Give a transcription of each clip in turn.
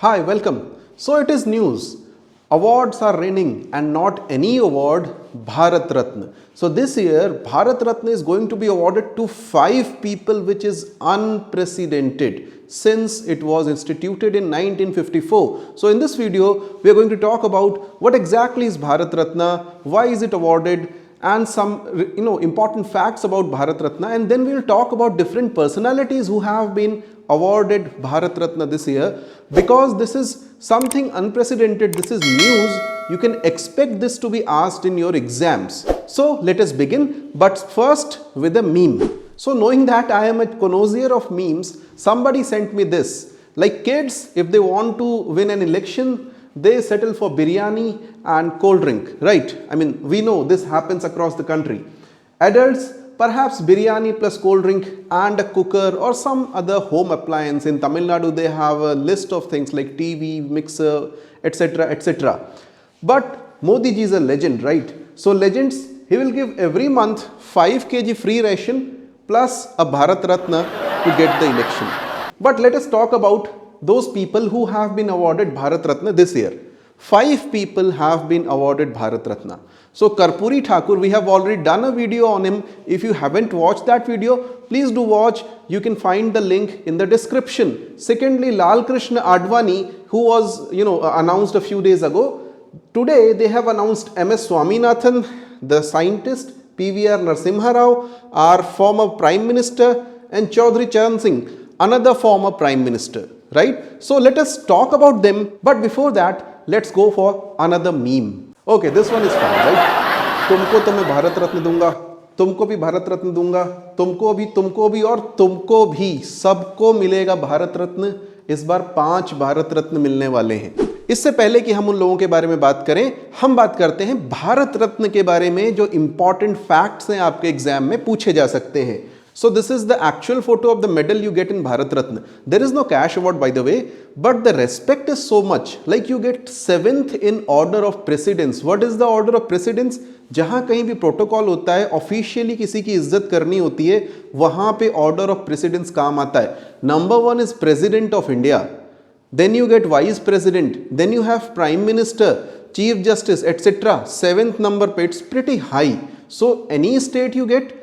Hi, welcome. So it is news. Awards are raining and not any award, Bharat Ratna. So this year, Bharat Ratna is going to be awarded to 5 people, which is unprecedented since it was instituted in 1954. So in this video, we are going to talk about what exactly is Bharat Ratna, why is it awarded, and some important facts about Bharat Ratna, and then we will talk about different personalities who have been awarded Bharat Ratna this year. Because this is something unprecedented, this is news, you can expect this to be asked in your exams. So let us begin, but first with a meme. So knowing that I am a connoisseur of memes, somebody sent me this. Like kids, if they want to win an election, they settle for biryani and cold drink, right? I mean, we know this happens across the country. Adults, perhaps biryani plus cold drink and a cooker or some other home appliance. In Tamil Nadu, they have a list of things like TV, mixer, etc., etc. But Modi ji is a legend, right? So legends, he will give every month 5 kg free ration plus a Bharat Ratna to get the election. But let us talk about those people who have been awarded Bharat Ratna this year. 5 people have been awarded Bharat Ratna. So Karpuri Thakur, we have already done a video on him. If you haven't watched that video, please do watch. You can find the link in the description. Secondly, Lal Krishna Advani, who was announced a few days ago. Today they have announced MS Swaminathan, the scientist, PVR Narasimha Rao, our former Prime Minister, and Chaudhry Charan Singh, another former Prime Minister. Right? So let us talk about them. But before that, let's go for another meme. Okay, this one is fun, right? तुमको तो मैं भारत रत्न दूंगा, तुमको भी भारत रत्न दूंगा, तुमको भी और तुमको भी, सबको मिलेगा भारत रत्न. इस बार 5 भारत रत्न मिलने वाले हैं. इससे पहले कि हम उन लोगों के बारे में बात करें, हम बात करते हैं भारत रत्न के बारे में जो इंपॉर्टेंट फैक्ट्स हैं आपके एग्जाम में पूछे जा सकते हैं. So this is the actual photo of the medal you get in Bharat Ratna. There is no cash award, by the way, but the respect is so much. Like you get 7th in order of precedence. What is the order of precedence? जहाँ कहीं भी protocol होता है, officially किसी की इज्जत करनी होती है, वहाँ पे ऑर्डर ऑफ प्रेसिडेंस काम आता है. Number 1 is President of India. Then you get Vice President. Then you have Prime Minister, Chief Justice, etc. 7th number पे it's pretty high. So any state you get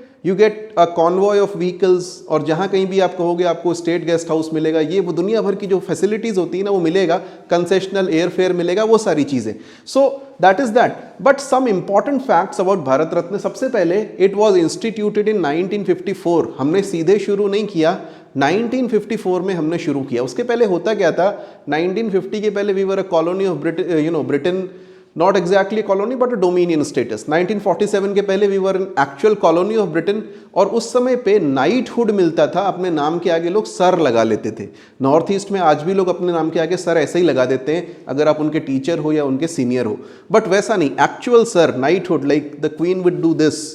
a convoy of vehicles, और जहाँ कहीं भी आप कहोगे आपको state guest house मिलेगा, ये वो दुनिया भर की जो फैसिलिटीज़ होती है ना वो मिलेगा, कंसेशनल एयर फेयर मिलेगा, वो सारी चीज़ें. So that is that. But some important facts about Bharat Ratna. सबसे पहले इट वॉज इंस्टीट्यूटेड इन 1954. हमने सीधे शुरू नहीं किया, 1954 में हमने शुरू किया. उसके पहले होता क्या था, 1950 के पहले we were a colony of Britain, not exactly a colony but a dominion status. 1947 के पहले we were an actual colony of Britain, और उस समय पे नाइटहुड मिलता था. अपने नाम के आगे लोग सर लगा लेते थे. नॉर्थ ईस्ट में आज भी लोग अपने नाम के आगे सर ऐसे ही लगा देते हैं अगर आप उनके टीचर हो या उनके सीनियर हो, बट वैसा नहीं, actual sir, knighthood, like the queen would do this,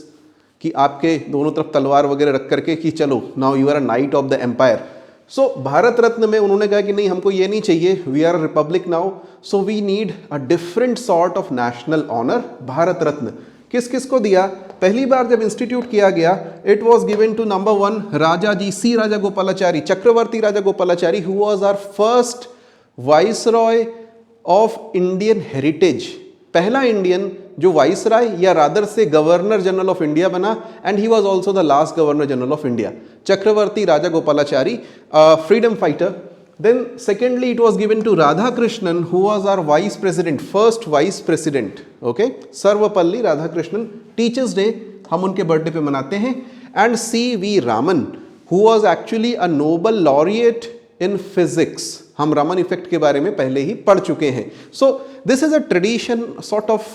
कि आपके दोनों तरफ तलवार वगैरह रख करके कि चलो now you are a knight of the empire. So Bharat Ratna में उन्होंने कहा कि नहीं, हमको ये नहीं चाहिए, we are republic now, so we need a different sort of national honour. Bharat Ratna किस किस को दिया? पहली बार जब इंस्टीट्यूट किया गया, it was given to number 1 Raja ji C Rajagopalachari, Chakravarti Rajagopalachari, who was our first viceroy of Indian heritage. पहला इंडियन जो वाइसराय या रादर से गवर्नर जनरल ऑफ इंडिया बना, and he was also the last governor general of India. Chakravarti Rajagopalachari, freedom fighter. Then secondly it was given to Radhakrishnan, who was our vice president, first vice president. Okay, Sarvapalli Radhakrishnan. Teachers Day हम उनके birthday पे मनाते हैं. And C.V. Raman, who was actually a Nobel laureate in physics. हम Raman effect के बारे में पहले ही पढ़ चुके हैं. So this is a tradition sort of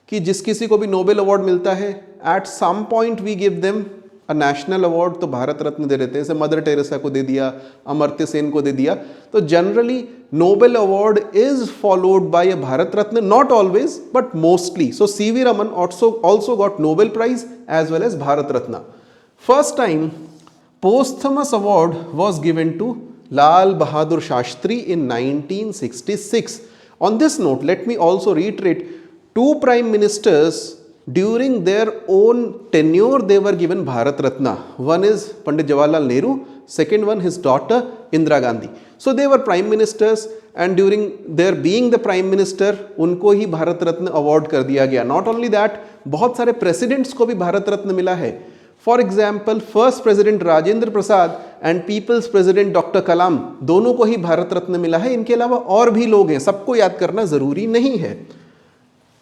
कि जिस किसी को भी नोबेल अवार्ड मिलता है, at some point we give them a national award. तो भारत रत्न दे देते हैं, जैसे मदर टेरेसा को दे दिया, अमर्त्य सेन को दे दिया. तो generally Nobel award is followed by a Bharat Ratna, not always but mostly. So C.V. Raman also got Nobel Prize as well as Bharat Ratna. First time posthumous award was given to Lal Bahadur Shastri in 1966. On this note, let me also reiterate, 2 prime ministers during their own tenure they were given Bharat Ratna. One is Pandit Jawaharlal Nehru second one his daughter Indira Gandhi. So they were prime ministers and during their being the prime minister उनको ही Bharat Ratna award कर दिया गया. Not only that, बहुत सारे presidents को भी भारत रत्न मिला है. For example first president Rajendra Prasad and people's president doctor Kalam दोनों को ही भारत रत्न मिला है. इनके अलावा और भी लोग हैं, सबको याद करना जरूरी नहीं है.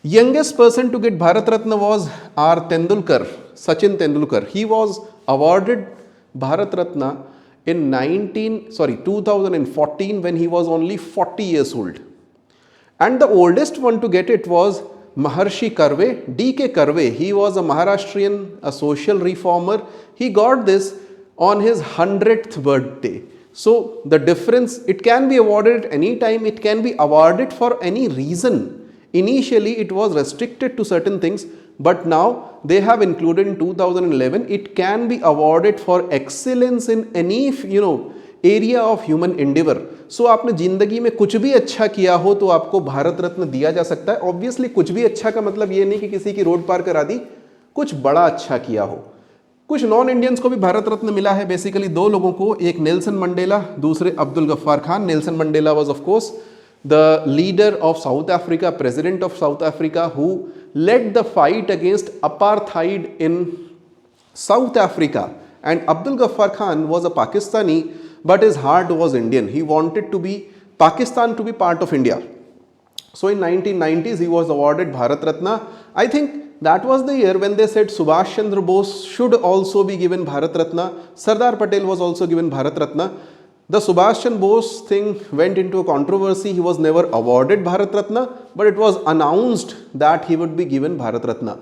Youngest person to get Bharat Ratna was R Tendulkar, Sachin Tendulkar. He was awarded Bharat Ratna in 2014 when he was only 40 years old. And the oldest one to get it was Maharshi Karve, D.K. Karve. He was a Maharashtrian, a social reformer. He got this on his 100th birthday. So the difference, it can be awarded at any time, it can be awarded for any reason. Initially it was restricted to certain things, but now they have included in 2011, it can be awarded for excellence in any, area of human endeavor. सो आपने जिंदगी में कुछ भी अच्छा किया हो तो आपको भारत रत्न दिया जा सकता है. ऑब्वियसली कुछ भी अच्छा का मतलब ये नहीं कि किसी की रोड पार करा दी, कुछ बड़ा अच्छा किया हो. कुछ नॉन इंडियंस को भी भारत रत्न मिला है. बेसिकली दो लोगों को, एक नेल्सन मंडेला, दूसरे Abdul Ghaffar Khan. Nelson Mandela was of course the leader of South Africa, president of South Africa, who led the fight against apartheid in South Africa. And Abdul Ghaffar Khan was a Pakistani, but his heart was Indian. He wanted to be Pakistan to be part of India. So in 1990s he was awarded Bharat Ratna. I think that was the year when they said Subhash Chandra Bose should also be given Bharat Ratna. Sardar Patel was also given Bharat Ratna. The Subhash Chandra Bose thing went into a controversy. He was never awarded Bharat Ratna, but it was announced that he would be given Bharat Ratna.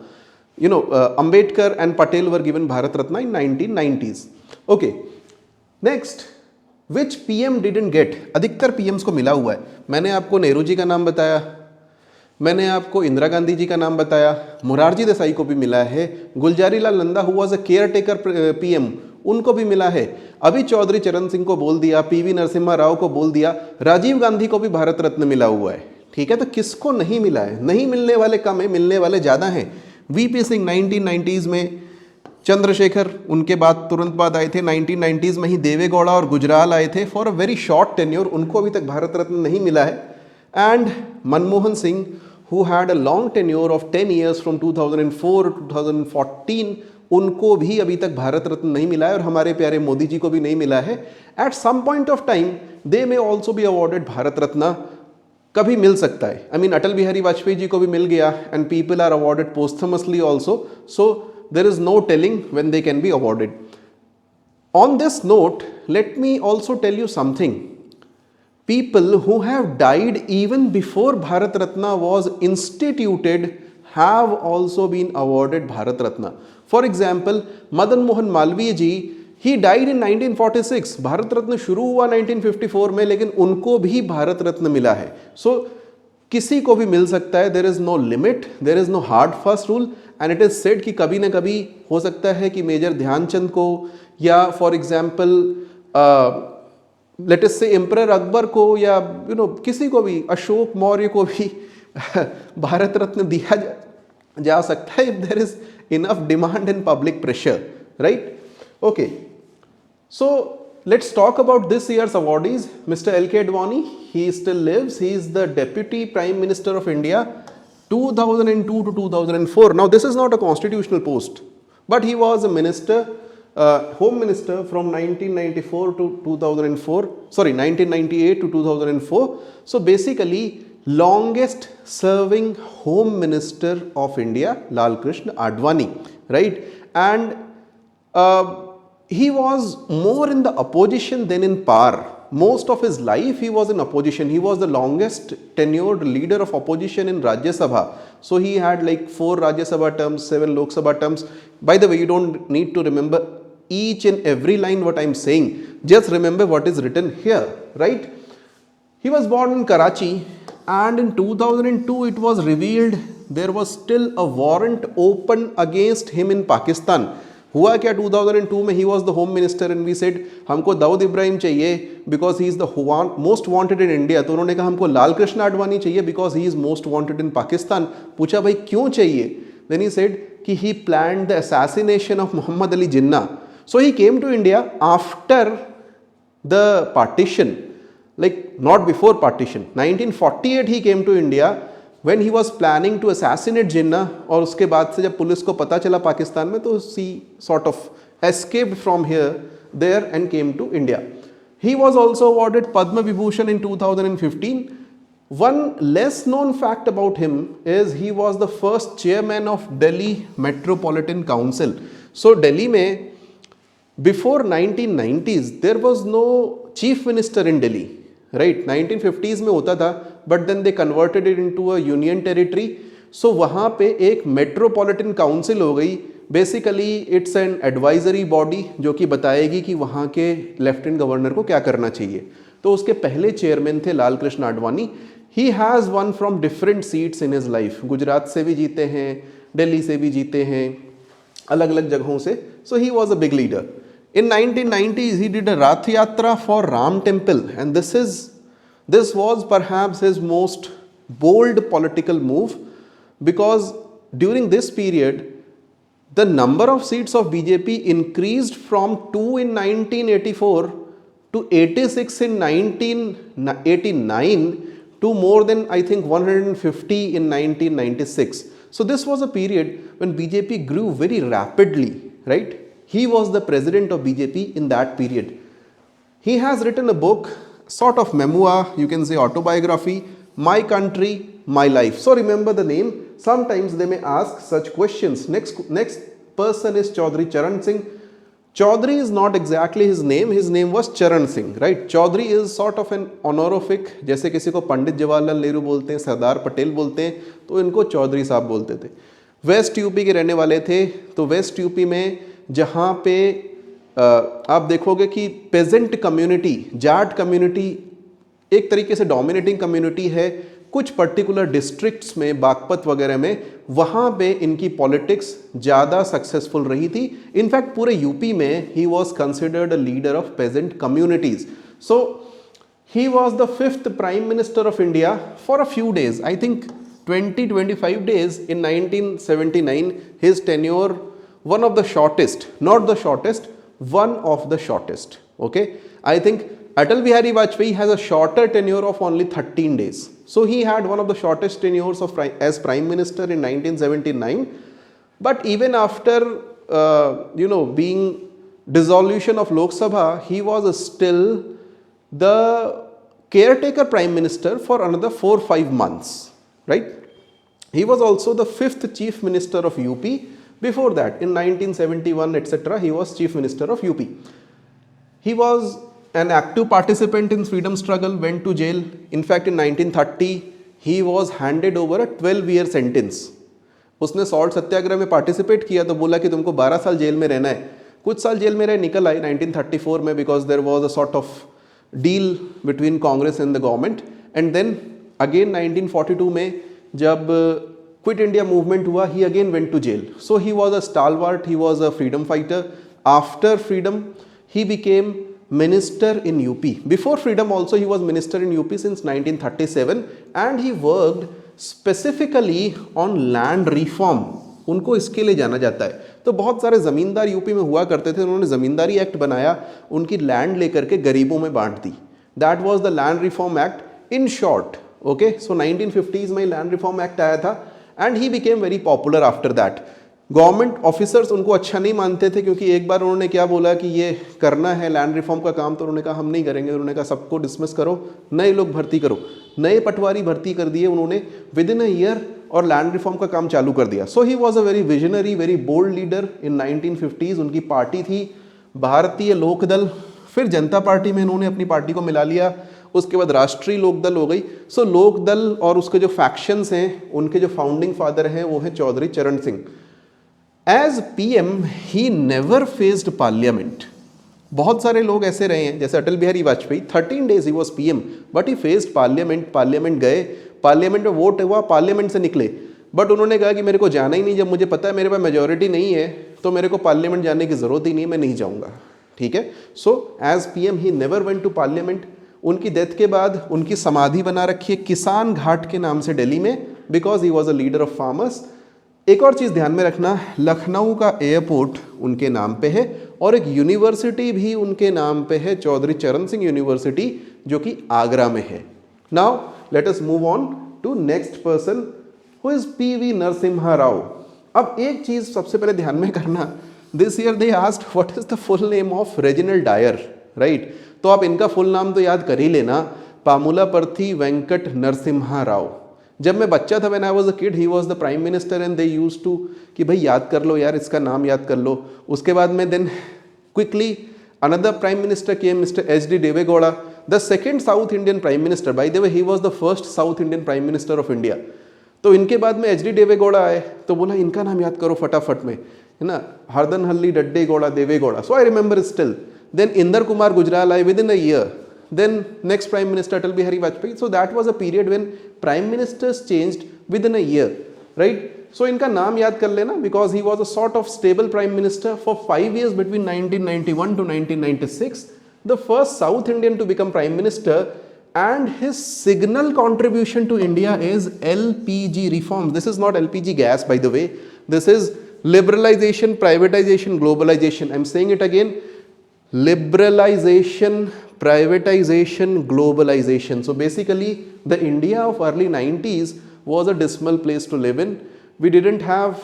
Ambedkar and Patel were given Bharat Ratna in 1990s. Okay. Next, which PM didn't get? अधिकतर PMs को मिला हुआ है. मैंने आपको नेहरू जी का नाम बताया, मैंने आपको इंदिरा गांधी जी का नाम बताया, मोरारजी देसाई को भी मिला है, Gulzari Lal Nanda who was a caretaker PM उनको भी मिला है, अभी चौधरी चरण सिंह को बोल दिया, PV नरसिम्हा राव को बोल दिया, राजीव गांधी को भी भारत रत्न मिला हुआ है. ठीक है, तो किसको नहीं मिला है? नहीं मिलने वाले कम है, मिलने वाले ज़्यादा हैं. VP सिंह 1990s में, चंद्रशेखर उनके बाद तुरंत बाद आए थे. 1990s में ही देवे गौड़ा और गुजराल आए थे for a very short tenure, उनको अभी तक भारत रत्न नहीं मिला है. And Manmohan Singh who had a long tenure of 10 years from 2004 to 2014, उनको भी अभी तक भारत रत्न नहीं मिला है और हमारे प्यारे मोदी जी को भी नहीं मिला है. At some point of time they may also be awarded Bharat Ratna. कभी मिल सकता है. आई मीन अटल बिहारी वाजपेयी जी को भी मिल गया and people are awarded posthumously also. So there is no telling when they can be awarded. On this note let me also tell you something. People who have died even before Bharat Ratna was instituted have also been awarded Bharat Ratna. For example, Madan Mohan Malviya ji, he died in 1946. Bharat Ratna शुरू हुआ 1954 में, लेकिन उनको भी भारत रत्न मिला है. So किसी को भी मिल सकता है. There is no limit, there is no hard fast rule, and it is said कि कभी ना कभी हो सकता है कि मेजर ध्यानचंद को या फॉर एग्जाम्पल लेट अस से एम्परर अकबर को या किसी को भी, अशोक मौर्य को भी भारत रत्न दिया जा सकता है if there is enough demand and public pressure, right? Okay, so let's talk about this year's awardees. Mister L K. Advani, he still lives. He is the deputy prime minister of India 2002 to 2004. Now this is not a constitutional post, but he was a minister, Home Minister from 1994 to 2004, 1998 to 2004. So basically, longest serving Home Minister of India, Lal Krishna Advani, right? And he was more in the opposition than in power. Most of his life he was in opposition. He was the longest tenured leader of opposition in Rajya Sabha. So he had like 4 Rajya Sabha terms, 7 Lok Sabha terms. By the way, you don't need to remember each and every line what I am saying. Just remember what is written here, right? He was born in Karachi, and in 2002 it was revealed there was still a warrant open against him in Pakistan. हुआ क्या 2002 में? He was the home minister and we said हमको दाऊद इब्राहिम चाहिए because he is the most wanted in India. तो उन्होंने कहा हमको लाल कृष्ण आडवाणी चाहिए because he is most wanted in Pakistan. पूछा भाई क्यों चाहिए? Then he said कि he planned the assassination of Muhammad Ali Jinnah. So he came to India after the partition, like not before partition. 1948 he came to India when he was planning to assassinate Jinnah, और उसके बाद से जब police को पता चला पाकिस्तान में, तो he sort of escaped from there and came to India. He was also awarded Padma Vibhushan in 2015. One less known fact about him is he was the first chairman of Delhi Metropolitan Council. So Delhi में before 1990s there was no chief minister in Delhi, right? 1950s में होता था, but then they converted it into a union territory. So वहाँ पे एक metropolitan council हो गई. Basically it's an advisory body जो कि बताएगी कि वहाँ के लेफ्टिनेंट गवर्नर को क्या करना चाहिए. तो उसके पहले चेयरमैन थे Lal Krishna Advani. He has won from different seats in his life. Gujarat से भी जीते हैं, दिल्ली से भी जीते हैं, अलग अलग जगहों से. So he was a big leader. In 1990s, he did a Rath Yatra for Ram Temple, and this was perhaps his most bold political move, because during this period, the number of seats of BJP increased from 2 in 1984 to 86 in 1989 to more than, I think, 150 in 1996. So this was a period when BJP grew very rapidly, right? He was the president of BJP in that period. He has written a book, sort of memoir, you can say autobiography, My Country, My Life. So remember the name. Sometimes they may ask such questions. Next person is Chaudhry Charan Singh. Chaudhry is not exactly his name was Charan Singh, right? Chaudhry is sort of an honorific, जैसे किसी को पंडित जवाहरलाल नेहरू बोलते हैं, सरदार पटेल बोलते हैं, तो इनको चौधरी साहब बोलते थे. वेस्ट यूपी के रहने वाले थे. तो वेस्ट यूपी में जहाँ पे आप देखोगे कि पेजेंट कम्युनिटी, जाट कम्युनिटी एक तरीके से डोमिनेटिंग कम्युनिटी है. कुछ पर्टिकुलर डिस्ट्रिक्ट्स में, बागपत वगैरह में, वहाँ पे इनकी पॉलिटिक्स ज़्यादा सक्सेसफुल रही थी. इनफैक्ट पूरे यूपी में he was considered a leader of peasant communities. So he was the 5th prime minister of India for a few days, I think 20-25 days in 1979. His tenure, one of the shortest, not the shortest, one of the shortest. Okay, I think Atal Bihari Vajpayee has a shorter tenure of only 13 days. So he had one of the shortest tenures as prime minister in 1979. But even after being dissolution of Lok Sabha, he was still the caretaker prime minister for another 4-5 months, right? He was also the 5th chief minister of UP. Before that, in 1971, etc., he was chief minister of UP. He was an active participant in freedom struggle, went to jail. In fact, in 1930, he was handed over a 12-year sentence. उसने salt सत्याग्रह में participate किया तो बोला कि तुमको 12 साल jail में रहना है. कुछ साल जेल में रहे, निकल आए 1934 में, because there was a sort of deal between Congress and the government. And then again 1942 में जब क्विट इंडिया मूवमेंट हुआ, he again went to jail. So he was a stalwart, he was a freedom fighter. After freedom he became minister in UP. Before freedom also he was minister in UP since 1937, and he worked specifically on land reform. उनको इसके लिए जाना जाता है. तो बहुत सारे ज़मींदार यूपी में हुआ करते थे, उन्होंने ज़मींदारी एक्ट बनाया, उनकी लैंड लेकर के गरीबों में बांट दी. That was the land reform act in short. Okay, so 1950s में लैंड रिफॉर्म एक्ट आया था, and he became very popular after that. Government officers उनको अच्छा नहीं मानते थे, क्योंकि एक बार उन्होंने क्या बोला कि ये करना है लैंड रिफॉर्म का काम, तो उन्होंने कहा हम नहीं करेंगे. उन्होंने कहा सबको डिसमिस करो, नए लोग भर्ती करो. नए पटवारी भर्ती कर दिए उन्होंने विद इन अ ईयर, और लैंड रिफॉर्म का काम चालू कर दिया. So he was a very visionary, very bold leader in 1950s. उनकी पार्टी थी भारतीय लोकदल, फिर जनता पार्टी में इन्होंने अपनी पार्टी को मिला लिया, उसके बाद राष्ट्रीय लोकदल हो गई. सो लोकदल और उसके जो फैक्शंस हैं, उनके जो फाउंडिंग फादर हैं वो हैं चौधरी चरण Singh. As PM, he never faced parliament. बहुत सारे लोग ऐसे रहे हैं, जैसे Atal Bihari Vajpayee, 13 days he was PM, but he faced parliament. Parliament गए, पार्लियामेंट में वोट हुआ, पार्लियामेंट से निकले, बट उन्होंने कहा कि मेरे को जाना ही नहीं, जब मुझे पता है मेरे पास मेजोरिटी नहीं है तो मेरे को पार्लियामेंट जाने की ज़रूरत ही नहीं, मैं नहीं जाऊँगा. ठीक है. So as PM he never went to parliament. उनकी डेथ के बाद उनकी समाधि बना रखी है किसान घाट के नाम से दिल्ली में, because he was a leader of farmers. एक और चीज़ ध्यान में रखना, लखनऊ का एयरपोर्ट उनके नाम पे है, और एक यूनिवर्सिटी भी उनके नाम पे है, चौधरी चरण सिंह यूनिवर्सिटी, जो कि आगरा में है। Now let us move on to next person who is PV Narasimha Rao. अब एक चीज सबसे पहले ध्यान में करना, this year they asked what is the full name of Reginald Dyer, right? तो आप इनका फुल नाम तो याद कर ही लेना, पामुलापर्थी वेंकट नरसिम्हा राव। जब मैं बच्चा था, when I was a kid, he was the prime minister and they used to कि भाई याद कर लो यार, इसका नाम याद कर लो। उसके बाद में then quickly another prime minister came, Mr. H.D. Devegowda, the second South Indian prime minister. By the way, he was the first South Indian prime minister of India. तो इनके बाद में H.D. देवेगौड़ा आए, तो बोला इनका नाम याद करो फटाफट में, है ना, Haradanahalli Dodde Gowda Devegowda, so I remember still. Then Inder Kumar Gujral आए within a year. Then next prime minister Atal Bihari Vajpayee. So that was a period when prime ministers changed within a year, right? So इनका नाम याद कर लेना, because he was a sort of stable prime minister for 5 years between 1991 to 1996, the first South Indian to become prime minister, and his signal contribution to India is LPG reforms. This is not LPG gas, by the way. This is liberalization, privatization, globalization. I'm saying it again. Liberalization, privatization, globalization. So basically the India of early 90s was a dismal place to live in. We didn't have,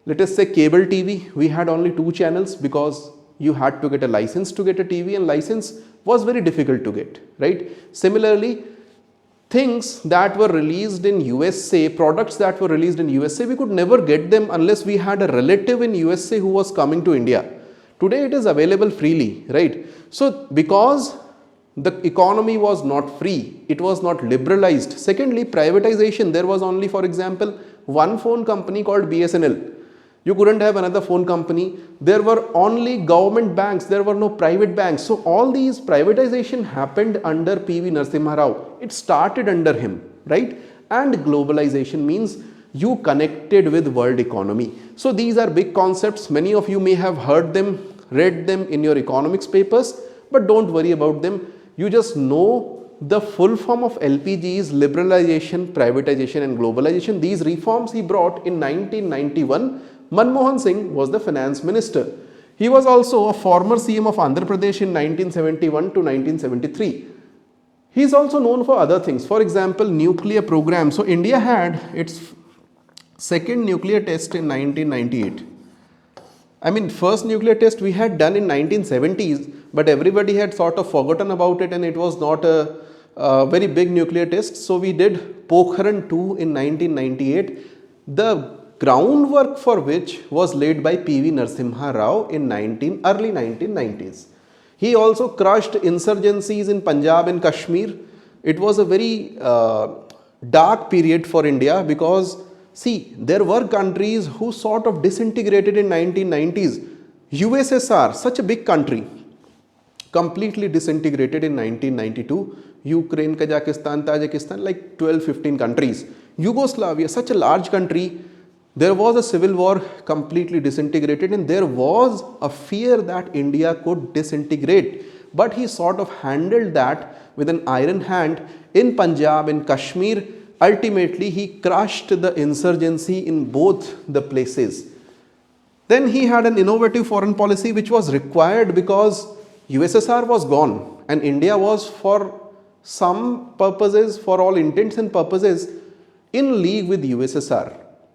let us say, cable TV. We had only 2 channels because you had to get a license to get a TV, and license was very difficult to get, right? Similarly, things that were released in USA, products that were released in USA, we could never get them unless we had a relative in USA who was coming to India. Today it is available freely, right? So because the economy was not free, it was not liberalized. Secondly, privatization. There was only, for example, one phone company called BSNL. You couldn't have another phone company. There were only government banks, there were no private banks. So all these privatization happened under PV Narasimha Rao. It started under him, right? And globalization means you connected with world economy. So these are big concepts. Many of you may have heard them, read them in your economics papers, but don't worry about them. You just know the full form of LPG is liberalization, privatization and globalization. These reforms he brought in 1991. Manmohan Singh was the finance minister. He was also a former CM of Andhra Pradesh in 1971 to 1973. He is also known for other things. For example, nuclear program. So India had its second nuclear test in 1998. I mean, first nuclear test we had done in 1970s, but everybody had sort of forgotten about it, and it was not a very big nuclear test. So we did Pokhran 2 in 1998, the groundwork for which was laid by PV Narasimha Rao in early 1990s. He also crushed insurgencies in Punjab and Kashmir. It was a very dark period for India, because see, there were countries who sort of disintegrated in 1990s. USSR, such a big country, completely disintegrated in 1992. Ukraine, Kazakhstan, Tajikistan, like 12-15 countries. Yugoslavia, such a large country, there was a civil war, completely disintegrated, and there was a fear that India could disintegrate. But he sort of handled that with an iron hand in Punjab and Kashmir. Ultimately, he crushed the insurgency in both the places. Then he had an innovative foreign policy which was required because USSR was gone and India was, for some purposes, for all intents and purposes, in league with USSR,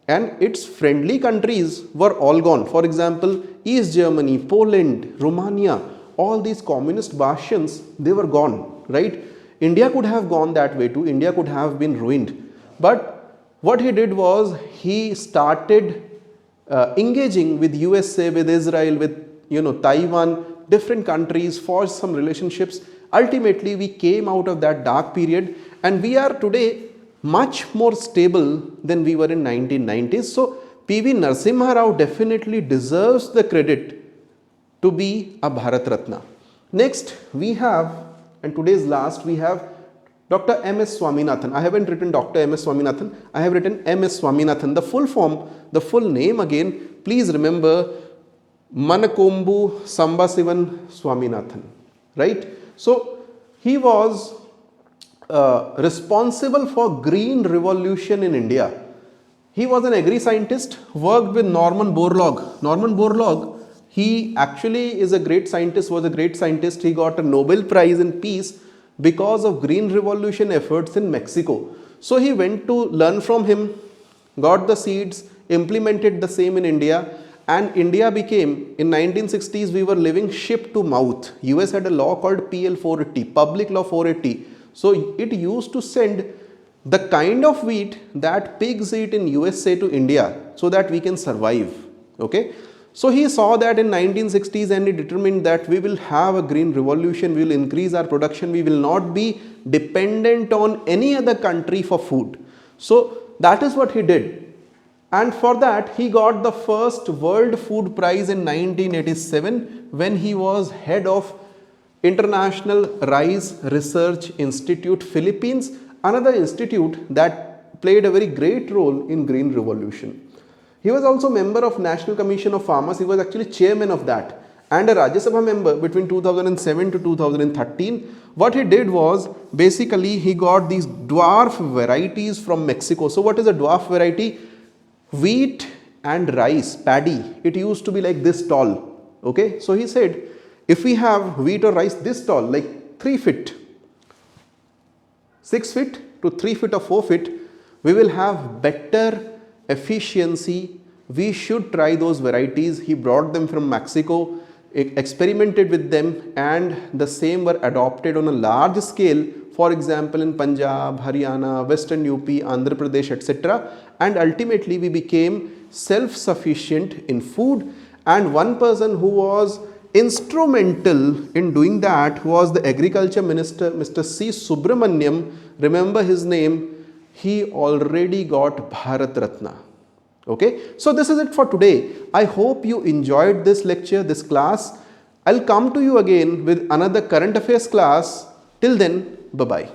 and its friendly countries were all gone. For example, East Germany, Poland, Romania, all these communist bastions, they were gone, right? India could have gone that way too. India could have been ruined. But what he did was he started engaging with USA, with Israel, with Taiwan, different countries, forged some relationships. Ultimately, we came out of that dark period, and we are today much more stable than we were in 1990s. So PV Narasimha Rao definitely deserves the credit to be a Bharat Ratna. Next we have, and today's last, we have Dr. M.S. Swaminathan. I haven't written Dr. M.S. Swaminathan, I have written M.S. Swaminathan. The full form, the full name again, please remember, Manakombu Sambasivan Swaminathan, right? So he was responsible for green revolution in India. He was an agri-scientist, worked with Norman Borlaug. Norman Borlaug He actually is a great scientist, was a great scientist. He got a Nobel Prize in Peace because of Green Revolution efforts in Mexico. So he went to learn from him, got the seeds, implemented the same in India, and India became, in 1960s, we were living ship to mouth. US had a law called PL 480, Public Law 480. So it used to send the kind of wheat that pigs eat in USA to India so that we can survive. Okay. So he saw that in 1960s and he determined that we will have a green revolution, we will increase our production, we will not be dependent on any other country for food. So that is what he did. And for that he got the first World Food Prize in 1987 when he was head of International Rice Research Institute, Philippines, another institute that played a very great role in Green Revolution. He was also member of National Commission of Farmers. He was actually chairman of that and a Rajya Sabha member between 2007 to 2013. What he did was basically he got these dwarf varieties from Mexico. So what is a dwarf variety? Wheat and rice, paddy, it used to be like this tall. Okay, so he said if we have wheat or rice this tall, like 3 feet, 6 feet to 3 feet or 4 feet, we will have better efficiency. We should try those varieties. He brought them from Mexico, experimented with them, and the same were adopted on a large scale, for example in Punjab, Haryana, Western UP, Andhra Pradesh, etc. And ultimately we became self-sufficient in food. And one person who was instrumental in doing that was the Agriculture Minister, Mr. C. Subramaniam. Remember his name. He already got Bharat Ratna. Okay, so this is it for today. I hope you enjoyed this lecture, this class. I'll come to you again with another current affairs class. Till then, bye-bye.